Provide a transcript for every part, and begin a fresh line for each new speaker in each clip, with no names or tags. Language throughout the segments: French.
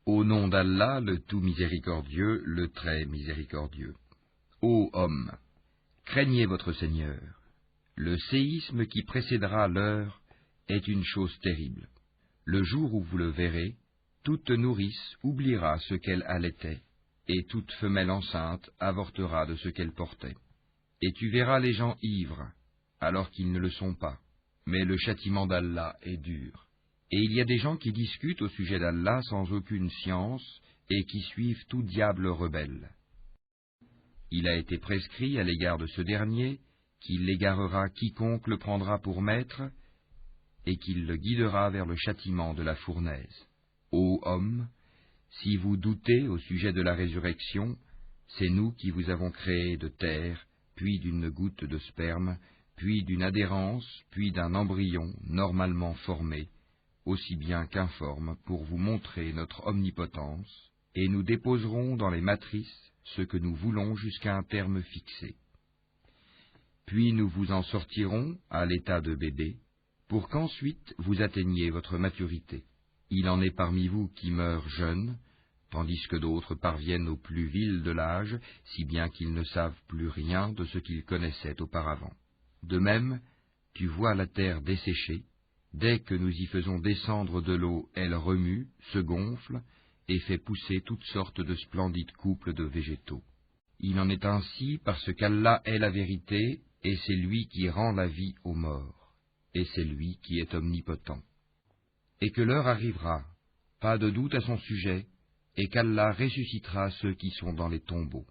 Au nom d'Allah, le tout miséricordieux, le très miséricordieux. Ô hommes, craignez votre Seigneur. Le séisme qui précédera l'heure est une chose terrible. Le jour où vous le verrez, toute nourrice oubliera ce qu'elle allaitait, et toute femelle enceinte avortera de ce qu'elle portait. Et tu verras les gens ivres, alors qu'ils ne le sont pas, mais le châtiment d'Allah est dur. Et il y a des gens qui discutent au sujet d'Allah sans aucune science, et qui suivent tout diable rebelle. Il a été prescrit à l'égard de ce dernier qu'il égarera quiconque le prendra pour maître, et qu'il le guidera vers le châtiment de la fournaise. Ô hommes, si vous doutez au sujet de la résurrection, c'est nous qui vous avons créé de terre, puis d'une goutte de sperme, puis d'une adhérence, puis d'un embryon normalement formé, aussi bien qu'informe, pour vous montrer notre omnipotence, et nous déposerons dans les matrices ce que nous voulons jusqu'à un terme fixé. Puis nous vous en sortirons à l'état de bébé, pour qu'ensuite vous atteigniez votre maturité. Il en est parmi vous qui meurent jeunes, tandis que d'autres parviennent au plus vil de l'âge, si bien qu'ils ne savent plus rien de ce qu'ils connaissaient auparavant. De même, tu vois la terre desséchée, dès que nous y faisons descendre de l'eau, elle remue, se gonfle, et fait pousser toutes sortes de splendides couples de végétaux. Il en est ainsi parce qu'Allah est la vérité, et c'est lui qui rend la vie aux morts, et c'est lui qui est omnipotent. Et que l'heure arrivera, pas de doute à son sujet, et qu'Allah ressuscitera ceux qui sont dans les tombeaux.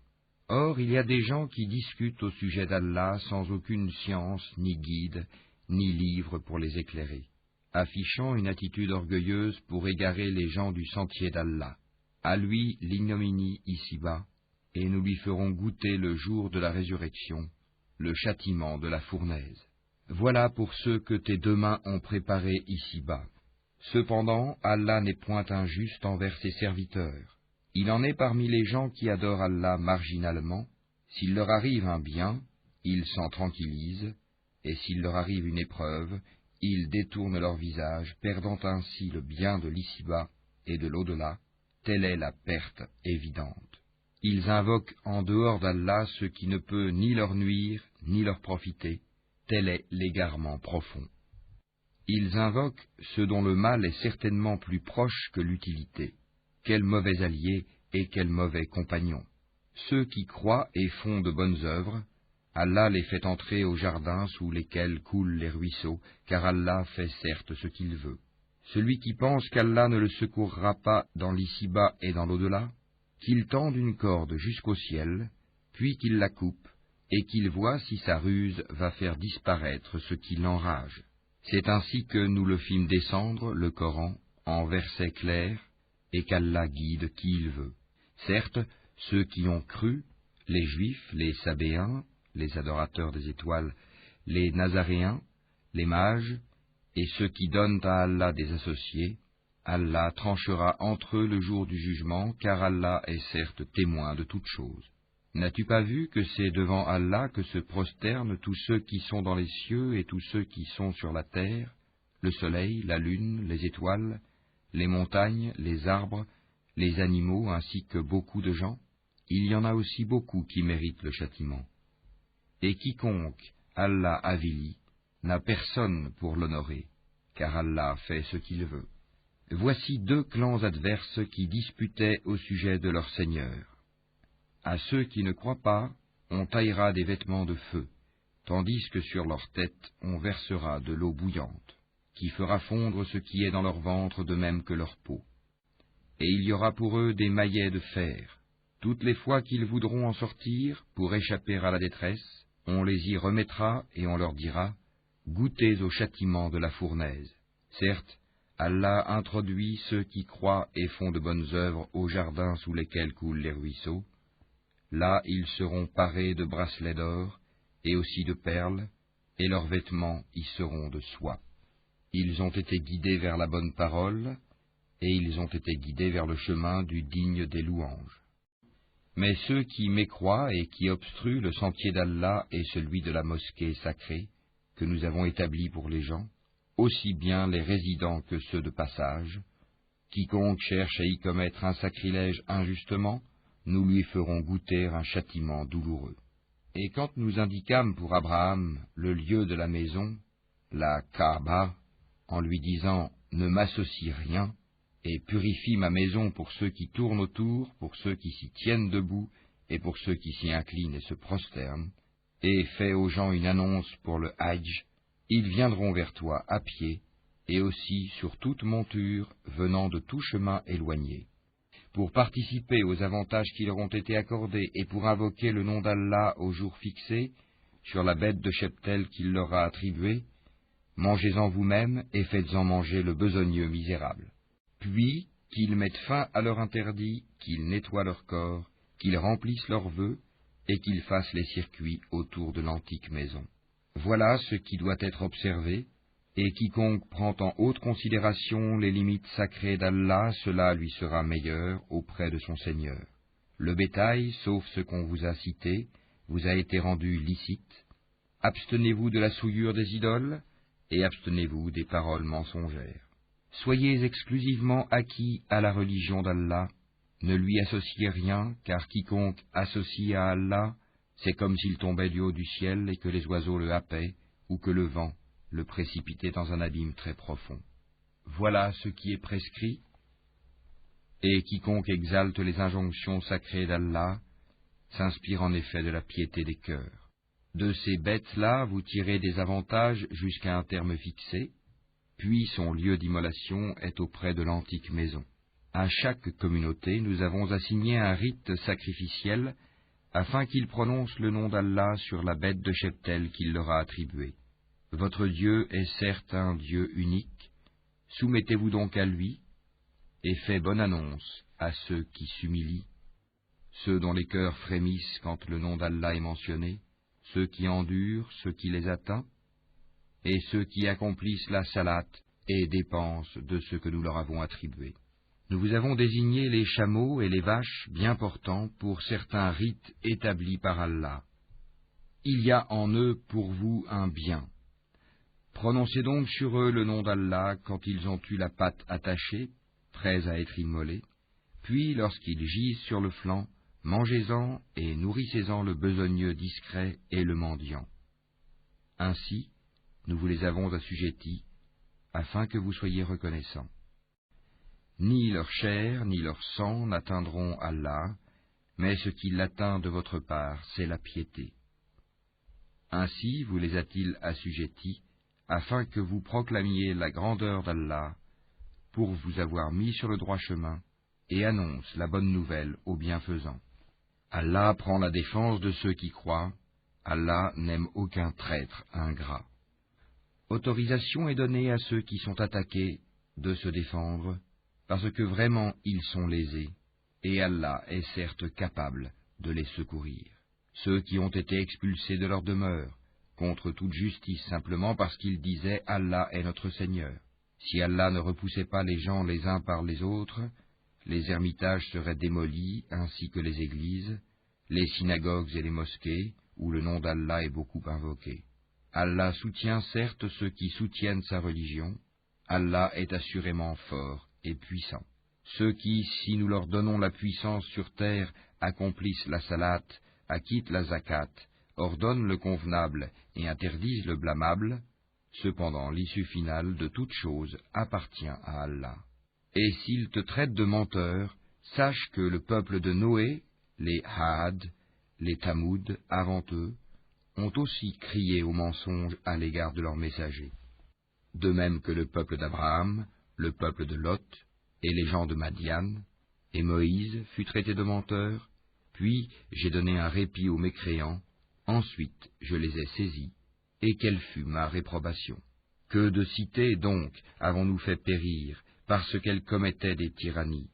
Or, il y a des gens qui discutent au sujet d'Allah sans aucune science, ni guide, ni livre pour les éclairer, affichant une attitude orgueilleuse pour égarer les gens du sentier d'Allah. À lui l'ignominie ici-bas, et nous lui ferons goûter le jour de la résurrection, le châtiment de la fournaise. Voilà pour ceux que tes deux mains ont préparés ici-bas. Cependant, Allah n'est point injuste envers ses serviteurs. Il en est parmi les gens qui adorent Allah marginalement. S'il leur arrive un bien, ils s'en tranquillisent, et s'il leur arrive une épreuve, ils détournent leur visage, perdant ainsi le bien de l'ici-bas et de l'au-delà. Telle est la perte évidente. Ils invoquent en dehors d'Allah ce qui ne peut ni leur nuire, ni leur profiter. Tel est l'égarement profond. Ils invoquent ce dont le mal est certainement plus proche que l'utilité. Quel mauvais allié et quel mauvais compagnon. Ceux qui croient et font de bonnes œuvres, Allah les fait entrer au jardin sous lesquels coulent les ruisseaux, car Allah fait certes ce qu'il veut. Celui qui pense qu'Allah ne le secourra pas dans l'ici-bas et dans l'au-delà, qu'il tende une corde jusqu'au ciel, puis qu'il la coupe, et qu'il voit si sa ruse va faire disparaître ce qui l'enrage. C'est ainsi que nous le fîmes descendre, le Coran, en versets clairs, et qu'Allah guide qui il veut. Certes, ceux qui ont cru, les Juifs, les Sabéens, les adorateurs des étoiles, les Nazaréens, les mages, et ceux qui donnent à Allah des associés, Allah tranchera entre eux le jour du jugement, car Allah est certes témoin de toutes choses. N'as-tu pas vu que c'est devant Allah que se prosternent tous ceux qui sont dans les cieux et tous ceux qui sont sur la terre, le soleil, la lune, les étoiles, les montagnes, les arbres, les animaux, ainsi que beaucoup de gens? Il y en a aussi beaucoup qui méritent le châtiment. Et quiconque Allah avilit n'a personne pour l'honorer, car Allah fait ce qu'il veut. Voici deux clans adverses qui disputaient au sujet de leur Seigneur. À ceux qui ne croient pas, on taillera des vêtements de feu, tandis que sur leur tête on versera de l'eau bouillante, qui fera fondre ce qui est dans leur ventre de même que leur peau. Et il y aura pour eux des maillets de fer. Toutes les fois qu'ils voudront en sortir, pour échapper à la détresse, on les y remettra et on leur dira, « Goûtez au châtiment de la fournaise. » Certes, Allah introduit ceux qui croient et font de bonnes œuvres au jardin sous lesquels coulent les ruisseaux. Là, ils seront parés de bracelets d'or et aussi de perles, et leurs vêtements y seront de soie. Ils ont été guidés vers la bonne parole, et ils ont été guidés vers le chemin du digne des louanges. Mais ceux qui mécroient et qui obstruent le sentier d'Allah et celui de la mosquée sacrée, que nous avons établi pour les gens, aussi bien les résidents que ceux de passage, Quiconque cherche à y commettre un sacrilège injustement, nous lui ferons goûter un châtiment douloureux. Et quand nous indiquâmes pour Abraham le lieu de la maison, la Kaaba, en lui disant « Ne m'associe rien » et purifie ma maison pour ceux qui tournent autour, pour ceux qui s'y tiennent debout et pour ceux qui s'y inclinent et se prosternent, et fais aux gens une annonce pour le Hajj, ils viendront vers toi à pied et aussi sur toute monture venant de tout chemin éloigné, pour participer aux avantages qui leur ont été accordés et pour invoquer le nom d'Allah au jour fixé, sur la bête de cheptel qu'il leur a attribuée. Mangez-en vous-même et faites-en manger le besogneux misérable. Puis qu'ils mettent fin à leur interdit, qu'ils nettoient leur corps, qu'ils remplissent leurs vœux et qu'ils fassent les circuits autour de l'antique maison. Voilà ce qui doit être observé, et quiconque prend en haute considération les limites sacrées d'Allah, cela lui sera meilleur auprès de son Seigneur. Le bétail, sauf ce qu'on vous a cité, vous a été rendu licite. Abstenez-vous de la souillure des idoles, et abstenez-vous des paroles mensongères. Soyez exclusivement acquis à la religion d'Allah, ne lui associez rien, car quiconque associe à Allah, c'est comme s'il tombait du haut du ciel et que les oiseaux le happaient, ou que le vent le précipitait dans un abîme très profond. Voilà ce qui est prescrit, et quiconque exalte les injonctions sacrées d'Allah s'inspire en effet de la piété des cœurs. De ces bêtes-là, vous tirez des avantages jusqu'à un terme fixé, puis son lieu d'immolation est auprès de l'antique maison. À chaque communauté, nous avons assigné un rite sacrificiel afin qu'il prononce le nom d'Allah sur la bête de cheptel qu'il leur a attribuée. Votre Dieu est certes un Dieu unique, soumettez-vous donc à lui, et faites bonne annonce à ceux qui s'humilient, ceux dont les cœurs frémissent quand le nom d'Allah est mentionné, ceux qui endurent, ceux qui les atteignent, et ceux qui accomplissent la salat et dépensent de ce que nous leur avons attribué. Nous vous avons désigné les chameaux et les vaches bien portants pour certains rites établis par Allah. Il y a en eux pour vous un bien. Prononcez donc sur eux le nom d'Allah quand ils ont eu la patte attachée, prêts à être immolés, puis lorsqu'ils gisent sur le flanc, mangez-en et nourrissez-en le besogneux discret et le mendiant. Ainsi, nous vous les avons assujettis, afin que vous soyez reconnaissants. Ni leur chair, ni leur sang n'atteindront Allah, mais ce qui l'atteint de votre part, c'est la piété. Ainsi vous les a-t-il assujettis, afin que vous proclamiez la grandeur d'Allah, pour vous avoir mis sur le droit chemin, et annonce la bonne nouvelle aux bienfaisants. Allah prend la défense de ceux qui croient, Allah n'aime aucun traître ingrat. Autorisation est donnée à ceux qui sont attaqués de se défendre, parce que vraiment ils sont lésés, et Allah est certes capable de les secourir. Ceux qui ont été expulsés de leur demeure, contre toute justice simplement parce qu'ils disaient « Allah est notre Seigneur ». Si Allah ne repoussait pas les gens les uns par les autres, les ermitages seraient démolis ainsi que les églises, les synagogues et les mosquées, où le nom d'Allah est beaucoup invoqué. Allah soutient certes ceux qui soutiennent sa religion, Allah est assurément fort et puissant. Ceux qui, si nous leur donnons la puissance sur terre, accomplissent la salat, acquittent la zakat, ordonnent le convenable et interdisent le blâmable, cependant l'issue finale de toute chose appartient à Allah. Et s'ils te traitent de menteur, sache que le peuple de Noé, les Had, les Tamoud, avant eux, ont aussi crié au mensonge à l'égard de leurs messagers. De même que le peuple d'Abraham, le peuple de Lot, et les gens de Madian, et Moïse fut traité de menteur, puis j'ai donné un répit aux mécréants, ensuite je les ai saisis, et quelle fut ma réprobation. Que de cités donc avons-nous fait périr, parce qu'elles commettaient des tyrannies.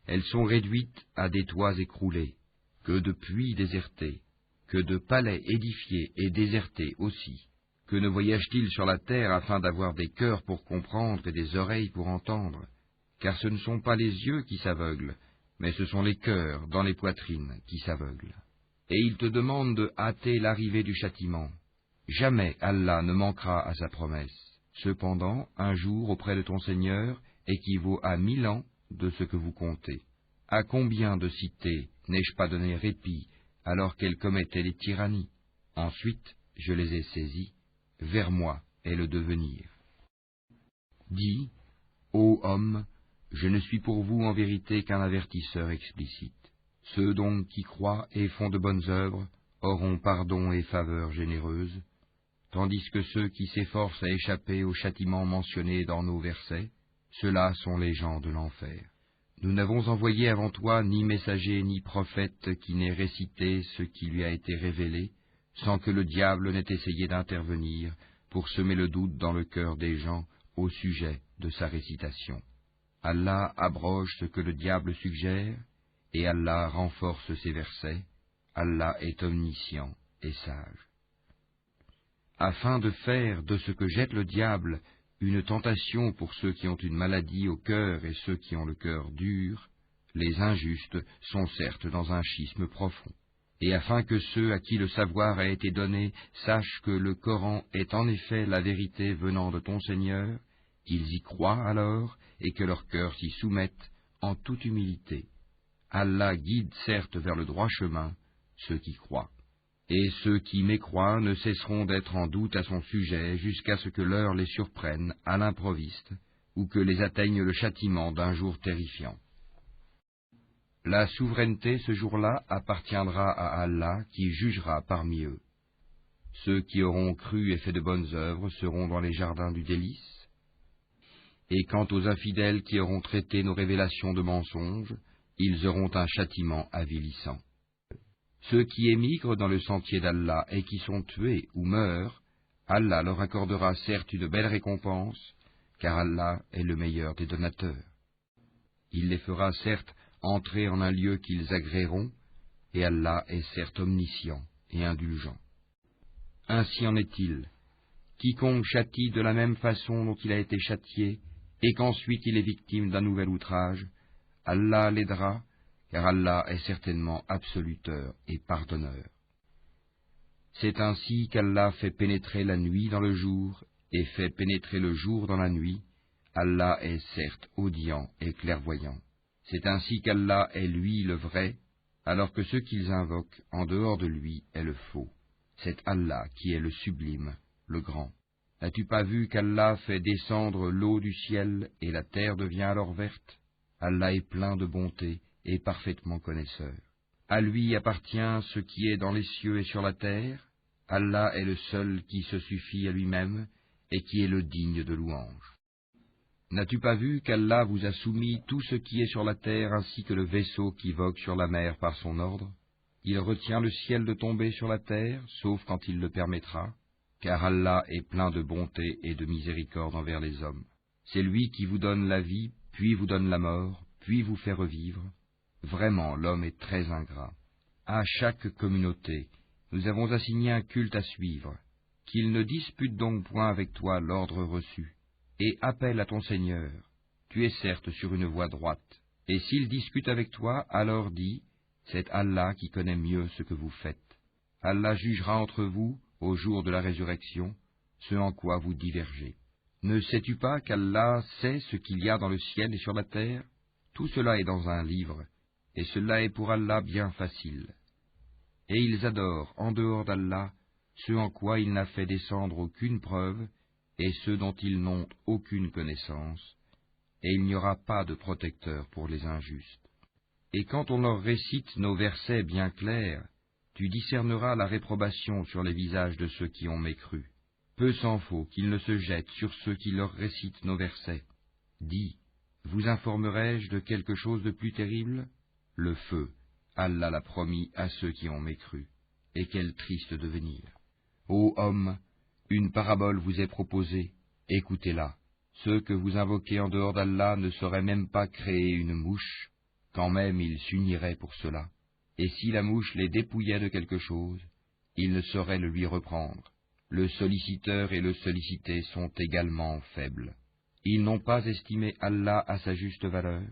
Elles sont réduites à des toits écroulés, que de puits désertés, que de palais édifiés et désertés aussi. Que ne voyage-t-il sur la terre afin d'avoir des cœurs pour comprendre et des oreilles pour entendre? Car ce ne sont pas les yeux qui s'aveuglent, mais ce sont les cœurs dans les poitrines qui s'aveuglent. Et il te demande de hâter l'arrivée du châtiment. Jamais Allah ne manquera à sa promesse. Cependant, un jour auprès de ton Seigneur équivaut à 1000 ans, de ce que vous comptez. À combien de cités n'ai-je pas donné répit alors qu'elles commettaient les tyrannies? Ensuite, je les ai saisies. Vers moi est le devenir. Dis, ô homme, je ne suis pour vous en vérité qu'un avertisseur explicite. Ceux donc qui croient et font de bonnes œuvres auront pardon et faveur généreuse, tandis que ceux qui s'efforcent à échapper au châtiment mentionné dans nos versets, ceux-là sont les gens de l'enfer. Nous n'avons envoyé avant toi ni messager ni prophète qui n'ait récité ce qui lui a été révélé, sans que le diable n'ait essayé d'intervenir pour semer le doute dans le cœur des gens au sujet de sa récitation. Allah abroge ce que le diable suggère, et Allah renforce ses versets. Allah est omniscient et sage. Afin de faire de ce que jette le diable une tentation pour ceux qui ont une maladie au cœur et ceux qui ont le cœur dur, les injustes sont certes dans un schisme profond. Et afin que ceux à qui le savoir a été donné sachent que le Coran est en effet la vérité venant de ton Seigneur, qu'ils y croient alors et que leur cœur s'y soumette en toute humilité. Allah guide certes vers le droit chemin ceux qui croient. Et ceux qui mécroient ne cesseront d'être en doute à son sujet jusqu'à ce que l'heure les surprenne à l'improviste ou que les atteigne le châtiment d'un jour terrifiant. La souveraineté ce jour-là appartiendra à Allah qui jugera parmi eux. Ceux qui auront cru et fait de bonnes œuvres seront dans les jardins du délice. Et quant aux infidèles qui auront traité nos révélations de mensonges, ils auront un châtiment avilissant. Ceux qui émigrent dans le sentier d'Allah et qui sont tués ou meurent, Allah leur accordera certes une belle récompense, car Allah est le meilleur des donateurs. Il les fera certes entrer en un lieu qu'ils agréeront, et Allah est certes omniscient et indulgent. Ainsi en est-il. Quiconque châtie de la même façon dont il a été châtié, et qu'ensuite il est victime d'un nouvel outrage, Allah l'aidera, car Allah est certainement absoluteur et pardonneur. C'est ainsi qu'Allah fait pénétrer la nuit dans le jour et fait pénétrer le jour dans la nuit. Allah est certes audient et clairvoyant. C'est ainsi qu'Allah est lui le vrai, alors que ceux qu'ils invoquent en dehors de lui est le faux. C'est Allah qui est le sublime, le grand. N'as-tu pas vu qu'Allah fait descendre l'eau du ciel et la terre devient alors verte? Allah est plein de bonté et parfaitement connaisseur. À lui appartient ce qui est dans les cieux et sur la terre. Allah est le seul qui se suffit à lui-même et qui est le digne de louange. N'as-tu pas vu qu'Allah vous a soumis tout ce qui est sur la terre ainsi que le vaisseau qui vogue sur la mer par son ordre? Il retient le ciel de tomber sur la terre, sauf quand il le permettra, car Allah est plein de bonté et de miséricorde envers les hommes. C'est lui qui vous donne la vie, puis vous donne la mort, puis vous fait revivre. Vraiment, l'homme est très ingrat. À chaque communauté, nous avons assigné un culte à suivre. Qu'il ne dispute donc point avec toi l'ordre reçu. Et appelle à ton Seigneur. Tu es certes sur une voie droite. Et s'il discute avec toi, alors dis, c'est Allah qui connaît mieux ce que vous faites. Allah jugera entre vous, au jour de la résurrection, ce en quoi vous divergez. Ne sais-tu pas qu'Allah sait ce qu'il y a dans le ciel et sur la terre? Tout cela est dans un livre, et cela est pour Allah bien facile. Et ils adorent, en dehors d'Allah, ce en quoi il n'a fait descendre aucune preuve, et ceux dont ils n'ont aucune connaissance, et il n'y aura pas de protecteur pour les injustes. Et quand on leur récite nos versets bien clairs, tu discerneras la réprobation sur les visages de ceux qui ont mécru. Peu s'en faut qu'ils ne se jettent sur ceux qui leur récitent nos versets. Dis, vous informerai-je de quelque chose de plus terrible? Le feu, Allah l'a promis à ceux qui ont mécru. Et quel triste devenir! Ô homme, une parabole vous est proposée, écoutez-la. Ceux que vous invoquez en dehors d'Allah ne sauraient même pas créer une mouche, quand même ils s'uniraient pour cela. Et si la mouche les dépouillait de quelque chose, ils ne sauraient le lui reprendre. Le solliciteur et le sollicité sont également faibles. Ils n'ont pas estimé Allah à sa juste valeur.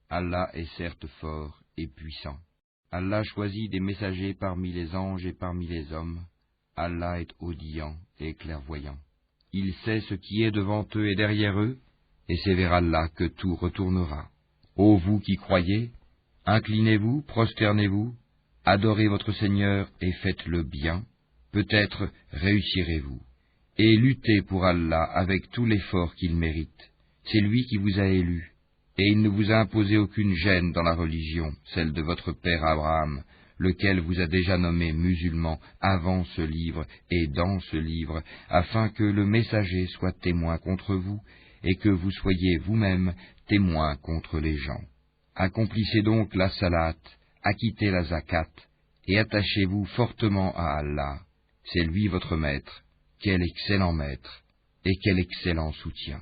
Allah est certes fort et puissant. Allah choisit des messagers parmi les anges et parmi les hommes. Allah est audient et clairvoyant. Il sait ce qui est devant eux et derrière eux, et c'est vers Allah que tout retournera. Ô vous qui croyez, inclinez-vous, prosternez-vous, adorez votre Seigneur et faites le bien, peut-être réussirez-vous. Et luttez pour Allah avec tout l'effort qu'il mérite. C'est lui qui vous a élu, et il ne vous a imposé aucune gêne dans la religion, celle de votre père Abraham, lequel vous a déjà nommé musulman avant ce livre et dans ce livre, afin que le messager soit témoin contre vous, et que vous soyez vous-même témoin contre les gens. Accomplissez donc la salat, acquittez la zakat, et attachez-vous fortement à Allah. C'est lui votre maître. Quel excellent maître, et quel excellent soutien.